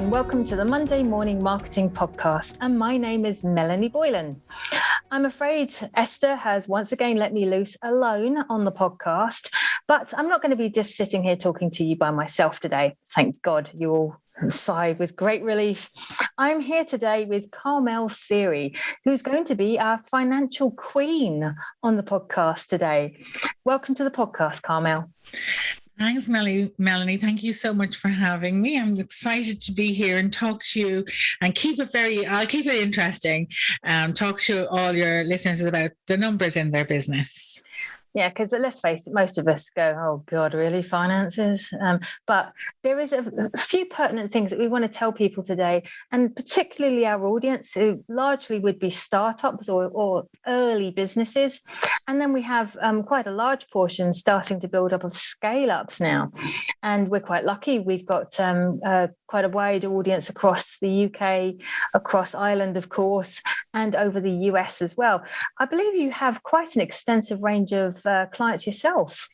Welcome to the Monday Morning Marketing Podcast, and my name is Melanie Boylan. I'm afraid Esther has once again let me loose alone on the podcast, but I'm not going to be just sitting here talking to you by myself today. Thank God, you all sigh with great relief. I'm here today with Carmel Seery, who's going to be our financial queen on the podcast today. Welcome to the podcast, Carmel. Thanks, Melanie. Thank you so much for having me. I'm excited to be here and talk to you and I'll keep it interesting. Talk to all your listeners about the numbers in their business. Yeah, because let's face it, most of us go, oh God, really, finances? But there is a few pertinent things that we want to tell people today, and particularly our audience who largely would be startups or early businesses. And then we have quite a large portion starting to build up of scale-ups now. And we're quite lucky. We've got quite a wide audience across the UK, across Ireland, of course, and over the US as well. I believe you have quite an extensive range of clients yourself.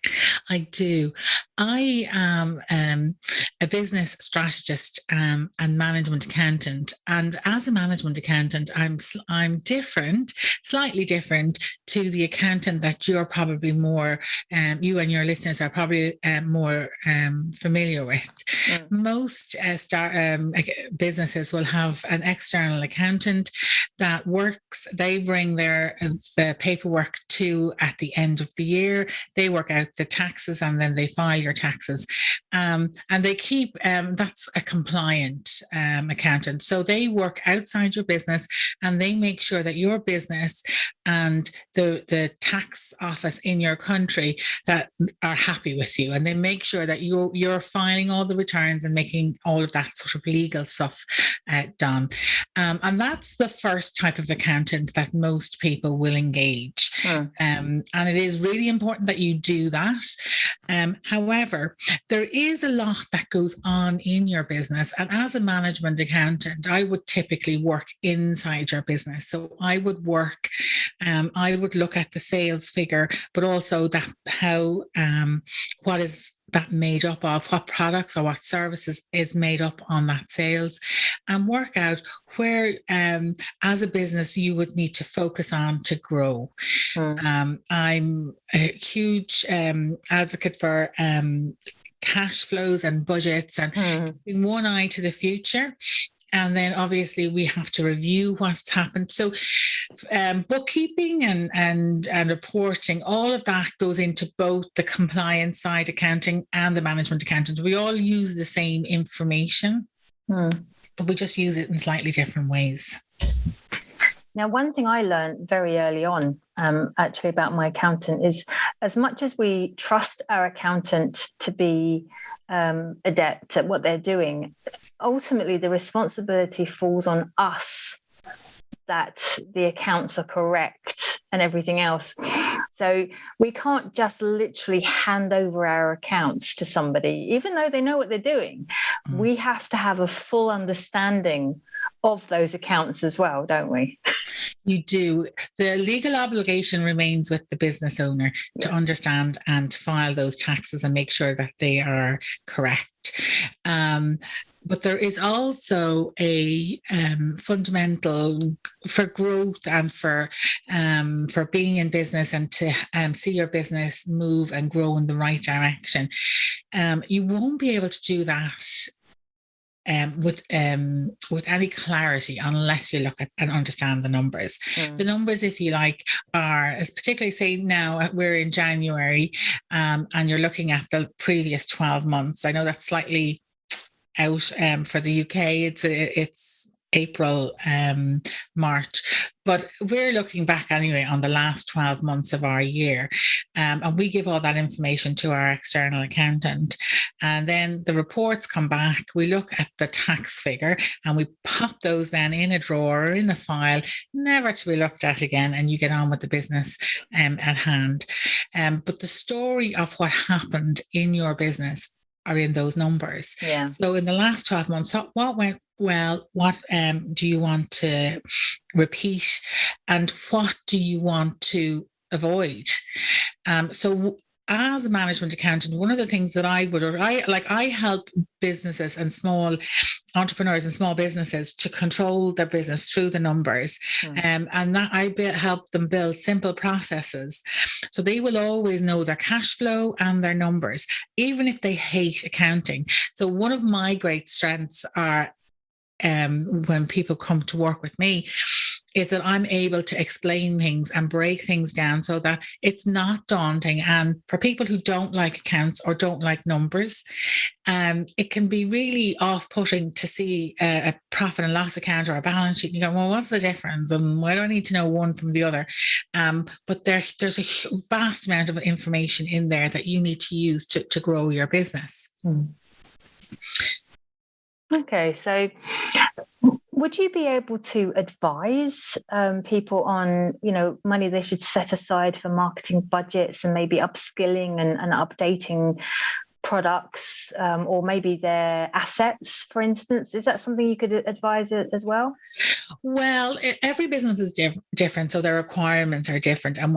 I do. I am a business strategist and management accountant. And as a management accountant, I'm different, slightly different to the accountant that you're probably more, you and your listeners are probably more familiar with. Most businesses will have an external accountant that works. They bring the paperwork to at the end of the year. They work out the taxes and then they file your taxes. And they keep, that's a compliant accountant. So they work outside your business and they make sure that your business and the tax office in your country that are happy with you. And they make sure that you're filing all the returns and making all of that sort of legal stuff done. And that's the first type of accountant that most people will engage. And it is really important that you do that. However, there is a lot that goes on in your business. And as a management accountant, I would typically work inside your business. So I would look at the sales figure, but also what is that made up of, what products or what services is made up on that sales, and work out where, as a business, you would need to focus on to grow. I'm a huge advocate for cash flows and budgets and keeping one eye to the future. And then obviously we have to review what's happened. So bookkeeping and reporting, all of that goes into both the compliance side accounting and the management accountant. We all use the same information, but we just use it in slightly different ways. Now, one thing I learned very early on, actually, about my accountant is as much as we trust our accountant to be adept at what they're doing, ultimately the responsibility falls on us that the accounts are correct and everything else. So we can't just literally hand over our accounts to somebody, even though they know what they're doing. We have to have a full understanding of those accounts as well, don't we? You do. The legal obligation remains with the business owner to understand and file those taxes and make sure that they are correct. But there is also a fundamental for growth and for being in business and to see your business move and grow in the right direction. You won't be able to do that with any clarity unless you look at and understand the numbers. The numbers, if you like, are, as particularly say now we're in January and you're looking at the previous 12 months. I know that's slightly out for the UK. It's April, March, but we're looking back anyway on the last 12 months of our year, and we give all that information to our external accountant, and then the reports come back. We look at the tax figure and we pop those then in a drawer or in a file, never to be looked at again, and you get on with the business at hand. But the story of what happened in your business are in those numbers. Yeah. So in the last 12 months, so what went well? What do you want to repeat, and what do you want to avoid? So as a management accountant, one of the things that I help businesses and small entrepreneurs and small businesses to control their business through the numbers. And that help them build simple processes. So they will always know their cash flow and their numbers, even if they hate accounting. So one of my great strengths are when people come to work with me is that I'm able to explain things and break things down so that it's not daunting. And for people who don't like accounts or don't like numbers, it can be really off-putting to see a profit and loss account or a balance sheet. And you go, well, what's the difference? And why do I need to know one from the other? But there's a vast amount of information in there that you need to use to grow your business. Okay, so would you be able to advise people on, money they should set aside for marketing budgets and maybe upskilling and updating products, or maybe their assets, for instance? Is that something you could advise as well? Well, every business is different, so their requirements are different, and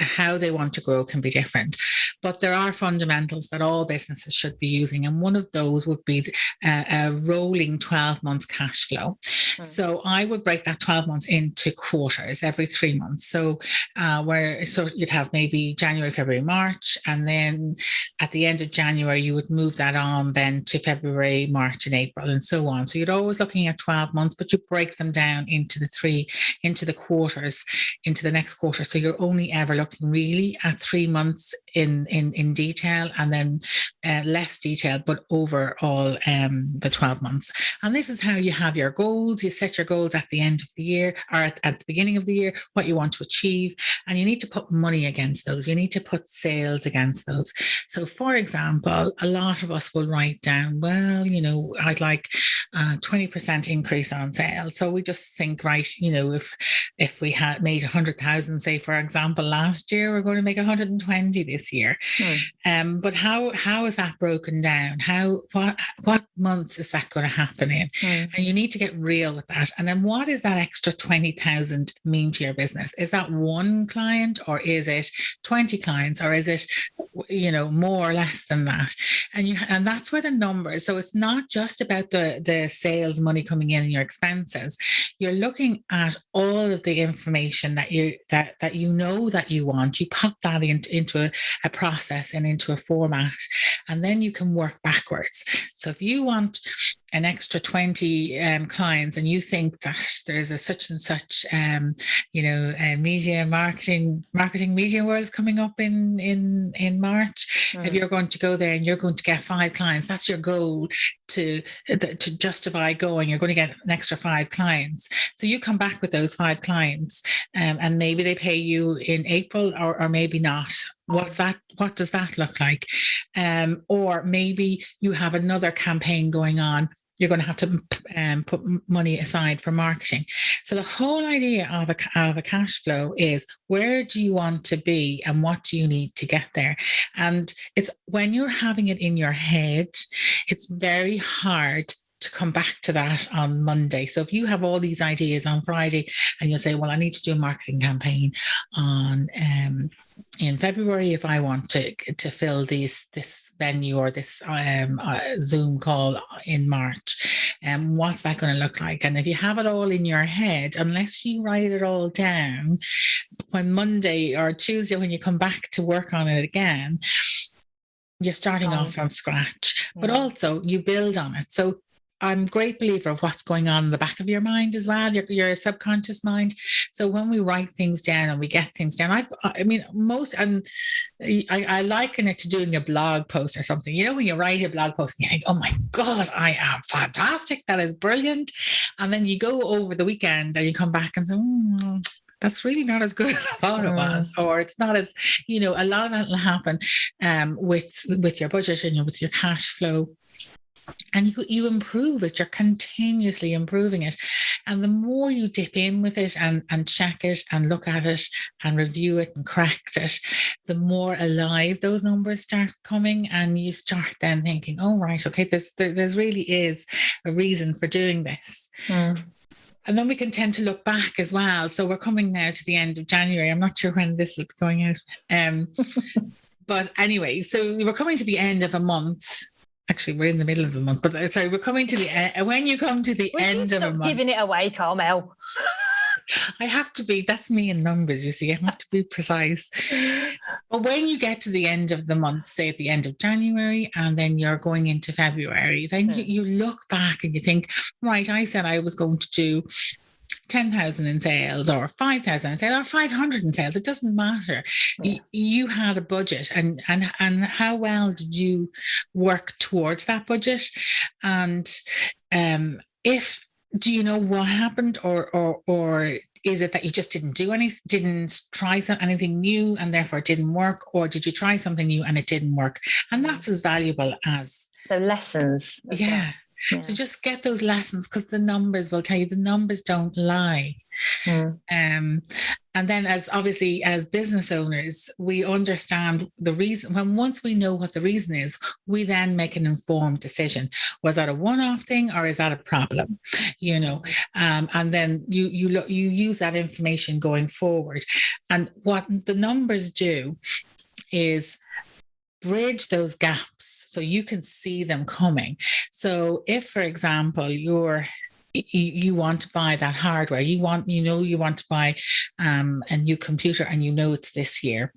how they want to grow can be different. But there are fundamentals that all businesses should be using, and one of those would be a rolling 12 months cash flow. So I would break that 12 months into quarters every 3 months. So you'd have maybe January, February, March, and then at the end of January you would move that on then to February, March, and April, and so on. So you're always looking at 12 months, but you break them down into the quarters, into the next quarter. So you're only ever looking really at 3 months in detail, and then less detailed, but overall the 12 months. And this is how you have your goals. You set your goals at the end of the year, or at the beginning of the year, what you want to achieve, and you need to put money against those. You need to put sales against those. So for example, a lot of us will write down, well, I'd like 20% increase on sales. So we just think, right, if we had made 100,000, say, for example, last year, we're going to make 120 this year. But how is that broken down? What months is that going to happen in? And you need to get real with that. And then what does that extra 20,000 mean to your business? Is that one client, or is it 20 clients, or is it, more or less than that? And that's where the numbers. So it's not just about the sales money coming in and your expenses. You're looking at all of the information that you want. You pop that into a process and into a format, and then you can work backwards. So if you want an extra 20 clients, and you think that there's a such and such media marketing media words coming up in March, if you're going to go there and you're going to get 5 clients, that's your goal to justify going. You're going to get an extra 5 clients. So you come back with those 5 clients, and maybe they pay you in April, or maybe not. What does that look like? Or maybe you have another campaign going on. You're going to have to put money aside for marketing. So the whole idea of a cash flow is, where do you want to be and what do you need to get there? And it's when you're having it in your head, it's very hard to come back to that on Monday. So if you have all these ideas on Friday and you'll say, well, I need to do a marketing campaign on in February if I want to fill this venue or this Zoom call in March, what's that going to look like? And if you have it all in your head, unless you write it all down, when Monday or Tuesday when you come back to work on it again, you're starting off from scratch, but also you build on it. So I'm a great believer of what's going on in the back of your mind as well, your subconscious mind. So when we write things down and we get things down, I liken it to doing a blog post or something. When you write a blog post and you think, oh my God, I am fantastic. That is brilliant. And then you go over the weekend and you come back and say, that's really not as good as I thought it was, or it's not as, a lot of that will happen with your budget and with your cash flow. And you improve it, you're continuously improving it. And the more you dip in with it and check it and look at it and review it and correct it, the more alive those numbers start coming, and you start then thinking, oh, right, okay, there really is a reason for doing this. And then we can tend to look back as well. So we're coming now to the end of January. I'm not sure when this will be going out. But anyway, so we're coming to the end of a month. Actually, we're in the middle of the month, but sorry, we're coming to the end. When you come to the end of a month. Giving it away, Carmel. I have to be, that's me in numbers, you see, I have to be precise. But when you get to the end of the month, say at the end of January, and then you're going into February, then you look back and you think, right, I said I was going to do 10,000 in sales or 5,000 in sales or 500 in sales. It doesn't matter. You had a budget, and how well did you work towards that budget? And do you know what happened, or is it that you just didn't try anything new and therefore it didn't work, or did you try something new and it didn't work? And that's as valuable as lessons. Yeah. So just get those lessons, because the numbers will tell you. The numbers don't lie. And then as business owners, we understand the reason. Once we know what the reason is, we then make an informed decision. Was that a one-off thing, or is that a problem? And then you use that information going forward. And what the numbers do is bridge those gaps so you can see them coming. So if, for example, you want to buy that hardware, you want to buy a new computer, and it's this year,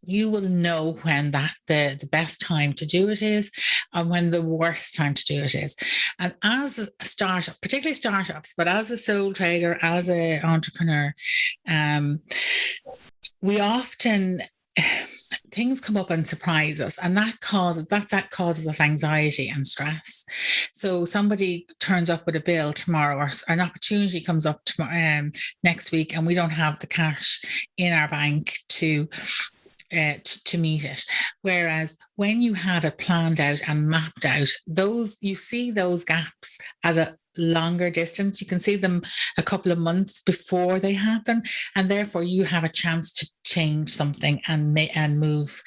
you will know when the best time to do it is and when the worst time to do it is. And as a startup, particularly startups, but as a sole trader, as an entrepreneur, we often things come up and surprise us, and that causes us anxiety and stress. So somebody turns up with a bill tomorrow, or an opportunity comes up tomorrow, next week, and we don't have the cash in our bank to meet it. Whereas when you have it planned out and mapped out, you see those gaps at a longer distance. You can see them a couple of months before they happen, and therefore you have a chance to change something and move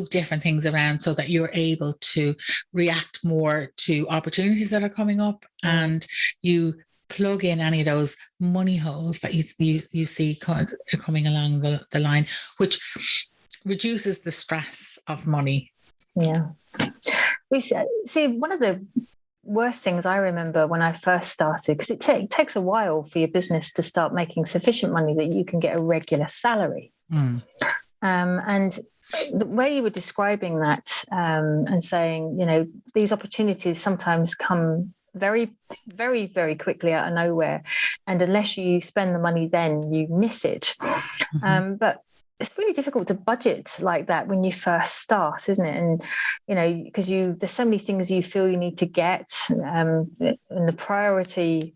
different things around, so that you're able to react more to opportunities that are coming up, and you plug in any of those money holes that you see coming along the line, which reduces the stress of money. Yeah. We see one of the worst things I remember when I first started, because it takes a while for your business to start making sufficient money that you can get a regular salary. And the way you were describing that, and saying, these opportunities sometimes come very, very, very quickly out of nowhere, and unless you spend the money then, you miss it. But it's really difficult to budget like that when you first start, isn't it? And because there's so many things you feel you need to get, and the priority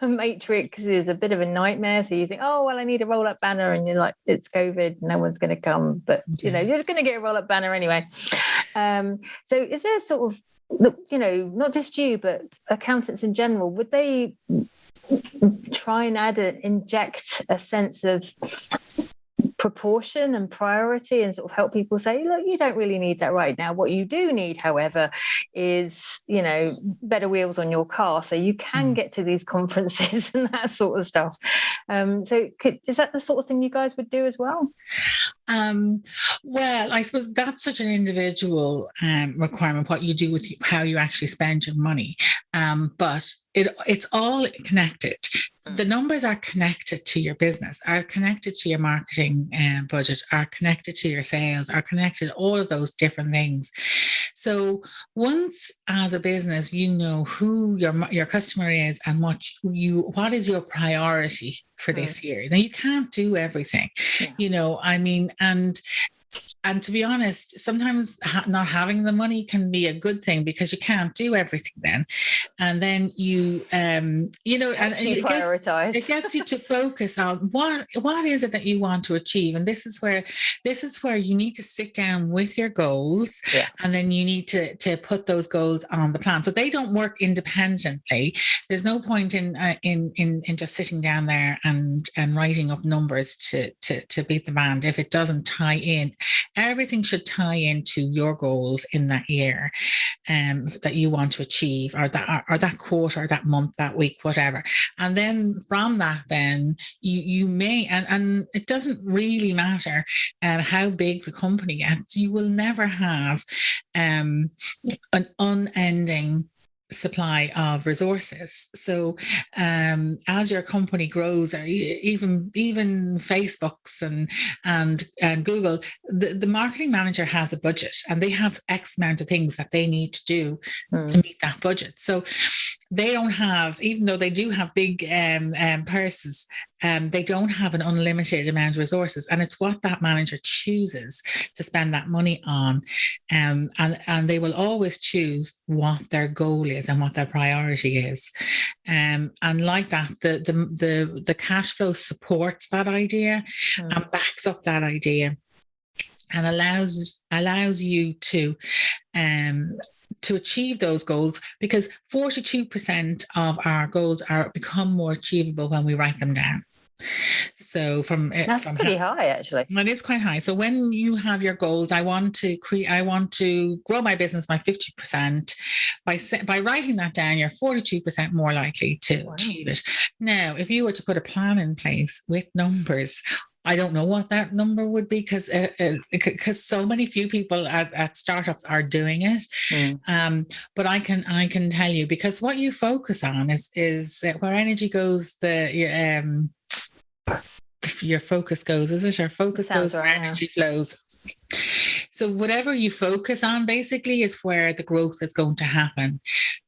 matrix is a bit of a nightmare. So you think, oh well, I need a roll-up banner, and you're like, it's COVID, no one's going to come, but you're going to get a roll-up banner anyway. So is there sort of, not just you, but accountants in general, would they try and inject a sense of proportion and priority, and sort of help people say, look, you don't really need that right now. What you do need, however, is, better wheels on your car so you can get to these conferences and that sort of stuff. So is that the sort of thing you guys would do as well? Well, I suppose that's such an individual requirement, what you do with how you actually spend your money. But it's all connected. The numbers are connected to your business, are connected to your marketing budget, are connected to your sales, are connected, all of those different things. So once as a business, you know who your customer is and what is your priority for this year. Now, you can't do everything, and And to be honest, sometimes not having the money can be a good thing, because you can't do everything then. And then you and prioritize. It gets you to focus on what is it that you want to achieve. And this is where you need to sit down with your goals, and then you need to put those goals on the plan. So they don't work independently. There's no point in just sitting down there and writing up numbers to beat the band if it doesn't tie in. Everything should tie into your goals in that year that you want to achieve, or that quarter, or that month, that week, whatever. And then from that, then you may, and it doesn't really matter how big the company gets, you will never have an unending supply of resources. So as your company grows, even Facebook's and Google, the marketing manager has a budget, and they have X amount of things that they need to do to meet that budget. So they don't have, even though they do have big purses, they don't have an unlimited amount of resources, and it's what that manager chooses to spend that money on, and they will always choose what their goal is and what their priority is, and like that, the cash flow supports that idea and backs up that idea, and allows you to achieve those goals, because 42% of our goals become more achievable when we write them down. So that's pretty high, actually. It is quite high. So when you have your goals, I want to grow my business by 50%. By writing that down, you're 42% more likely to achieve it. Now, if you were to put a plan in place with numbers, I don't know what that number would be, because so many few people at startups are doing it. But I can tell you, because what you focus on is where energy goes, your focus goes, is it? Your focus goes where energy flows. So whatever you focus on basically is where the growth is going to happen.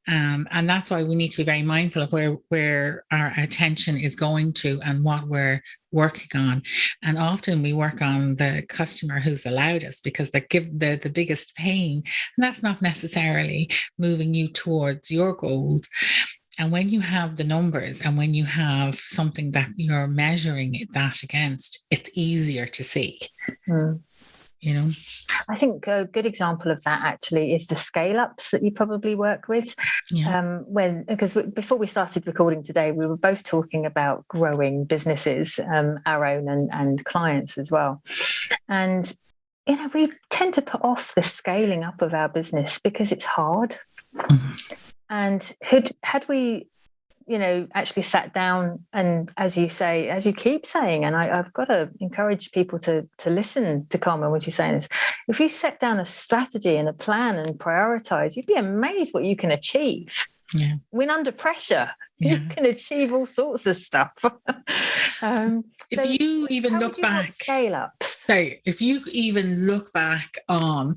And that's why we need to be very mindful of where our attention is going to and what we're working on. And often we work on the customer who's the loudest, because they give the biggest pain. And that's not necessarily moving you towards your goals. And when you have the numbers, and when you have something that you're measuring that against, it's easier to see. You know, I think a good example of that actually is the scale ups that you probably work with. Because before we started recording today, we were both talking about growing businesses, our own and clients as well. And we tend to put off the scaling up of our business because it's hard. And had we actually sat down and, as you keep saying, and I've got to encourage people to listen to Carmel, what you're saying is, if you set down a strategy and a plan and prioritize, you'd be amazed what you can achieve. When under pressure, you can achieve all sorts of stuff. If you even look back, scale ups. So if you even look back on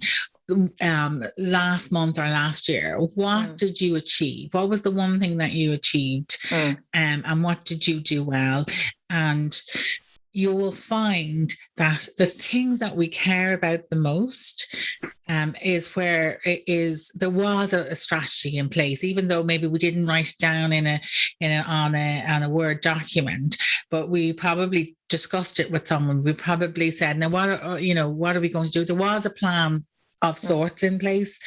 last month or last year, what did you achieve? What was the one thing that you achieved? And what did you do well? And you will find that the things that we care about the most is where there was a strategy in place, even though maybe we didn't write it down on a Word document, but we probably discussed it with someone. We probably said, now what are we going to do? There was a plan of sorts in place,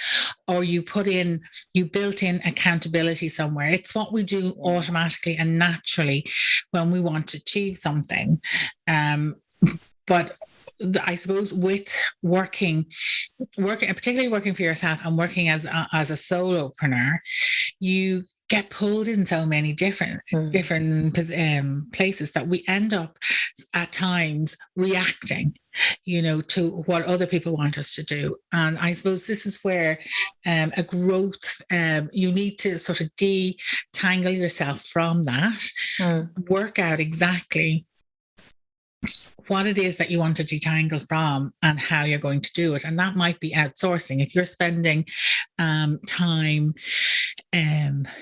or you built in accountability somewhere. It's what we do automatically and naturally when we want to achieve something. But I suppose with working, particularly working for yourself and working as a solopreneur, you get pulled in so many different places that we end up at times reacting, to what other people want us to do. And I suppose this is where a growth, you need to sort of detangle yourself from that, work out exactly what it is that you want to detangle from and how you're going to do it. And that might be outsourcing. If you're spending time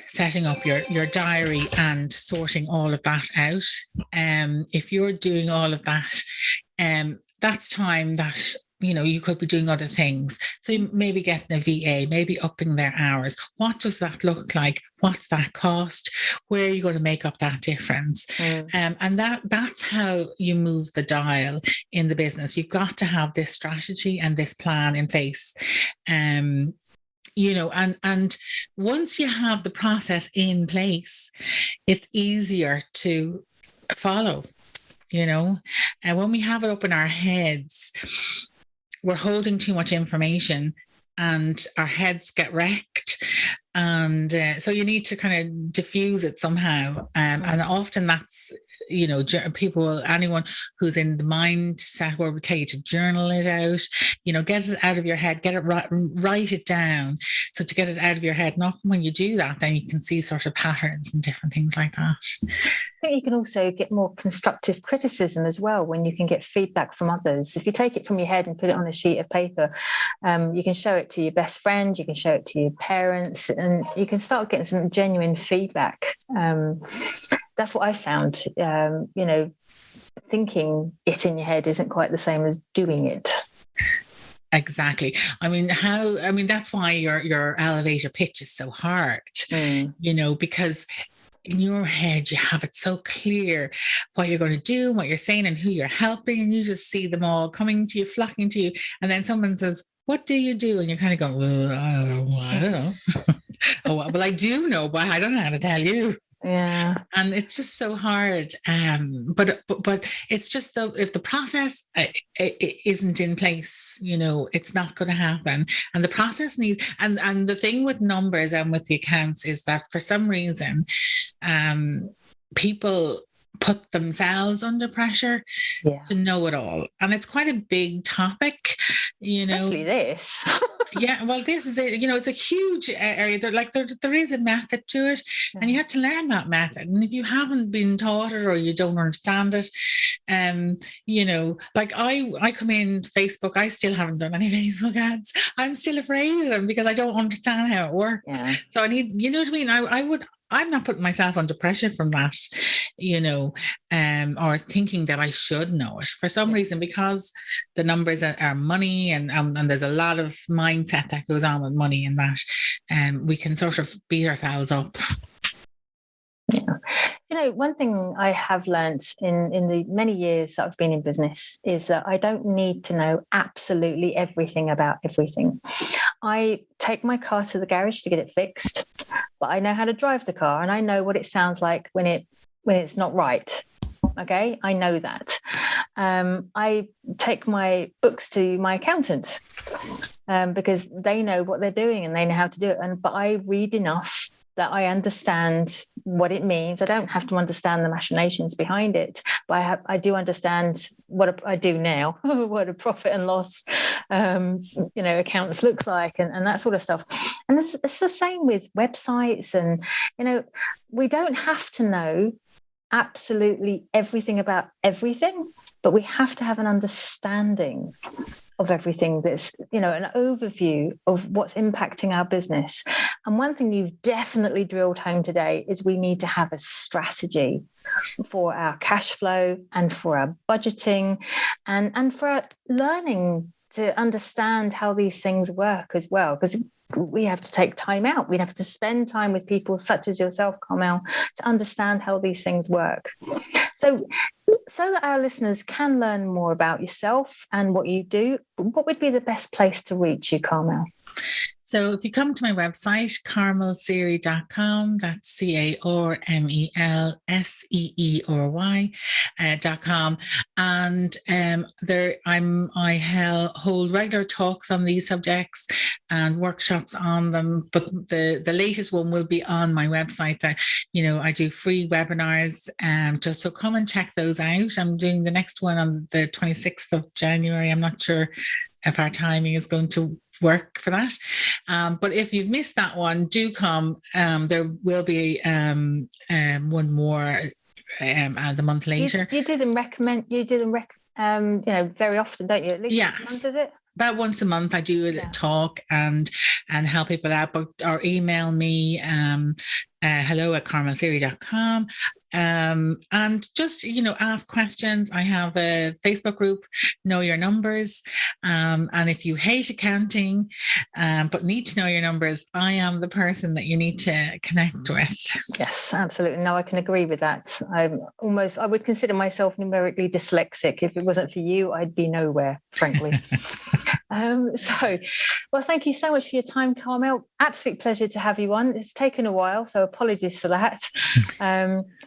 setting up your diary and sorting all of that out, if you're doing all of that, that's time that you could be doing other things. So you maybe getting a VA, maybe upping their hours. What does that look like? What's that cost? Where are you going to make up that difference? And that's how you move the dial in the business. You've got to have this strategy and this plan in place. And once you have the process in place, it's easier to follow, and when we have it up in our heads, we're holding too much information and our heads get wrecked. And so you need to kind of diffuse it somehow. And often that's, anyone who's in the mindset where we tell you to journal it out, get it out of your head, write it down. So to get it out of your head, and often when you do that, then you can see sort of patterns and different things like that. I think you can also get more constructive criticism as well when you can get feedback from others. If you take it from your head and put it on a sheet of paper, you can show it to your best friend, you can show it to your parents, and you can start getting some genuine feedback. That's what I found. Thinking it in your head isn't quite the same as doing it. Exactly. That's why your elevator pitch is so hard, because in your head, you have it so clear what you're going to do, what you're saying, and who you're helping, and you just see them all coming to you, flocking to you. And then someone says, "What do you do?" And you're kind of going, "Well, I don't know." "Oh, well, I do know, but I don't know how to tell you." Yeah. And it's just so hard. But it's just if the process isn't in place, it's not going to happen. And the process needs, and the thing with numbers and with the accounts is that for some reason, people put themselves under pressure to know it all. And it's quite a big topic, Especially this. Yeah, well, this is it. It's a huge area. There is a method to it, and you have to learn that method. And if you haven't been taught it or you don't understand it, like I come in Facebook, I still haven't done any Facebook ads. I'm still afraid of them because I don't understand how it works. Yeah. So I need, you know what I mean? I'm not putting myself under pressure from that, or thinking that I should know it for some reason, because the numbers are money, and there's a lot of mindset that goes on with money, and that we can sort of beat ourselves up. Yeah. One thing I have learned in the many years that I've been in business is that I don't need to know absolutely everything about everything. I take my car to the garage to get it fixed, but I know how to drive the car, and I know what it sounds like when it's not right. Okay, I know that. I take my books to my accountant because they know what they're doing and they know how to do it. But I read enough that I understand what it means. I don't have to understand the machinations behind it, but I do understand I do now, what a profit and loss, accounts looks like, and that sort of stuff. And it's the same with websites, and we don't have to know absolutely everything about everything, but we have to have an understanding of everything that's, an overview of what's impacting our business. And one thing you've definitely drilled home today is we need to have a strategy for our cash flow and for our budgeting and for our learning to understand how these things work as well, because we have to take time out. We have to spend time with people such as yourself, Carmel, to understand how these things work. So that our listeners can learn more about yourself and what you do, what would be the best place to reach you, Carmel? So if you come to my website, carmelseery.com, that's CARMELSEERY.com, and I hold regular talks on these subjects and workshops on them. But the latest one will be on my website. That I do free webinars, just so come and check those out. I'm doing the next one on the 26th of January. I'm not sure if our timing is going to work for that. But if you've missed that one, do come. There will be one more the month later. You do them very often, don't you? At least once a month, is it? About once a month I do a talk, and and help people out, or email me hello@carmelseery.com. And just, ask questions. I have a Facebook group, Know Your Numbers. And if you hate accounting, but need to know your numbers, I am the person that you need to connect with. Yes, absolutely. No, I can agree with that. I would consider myself numerically dyslexic. If it wasn't for you, I'd be nowhere, frankly. Well, thank you so much for your time, Carmel. Absolute pleasure to have you on. It's taken a while, so apologies for that.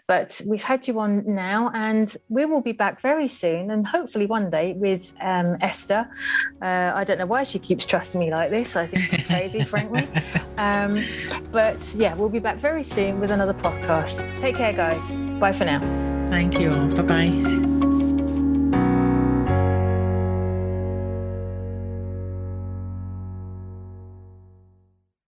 But we've had you on now, and we will be back very soon, and hopefully one day with Esther. I don't know why she keeps trusting me like this. I think she's crazy, frankly. But yeah, we'll be back very soon with another podcast. Take care, guys. Bye for now. Thank you. Bye-bye.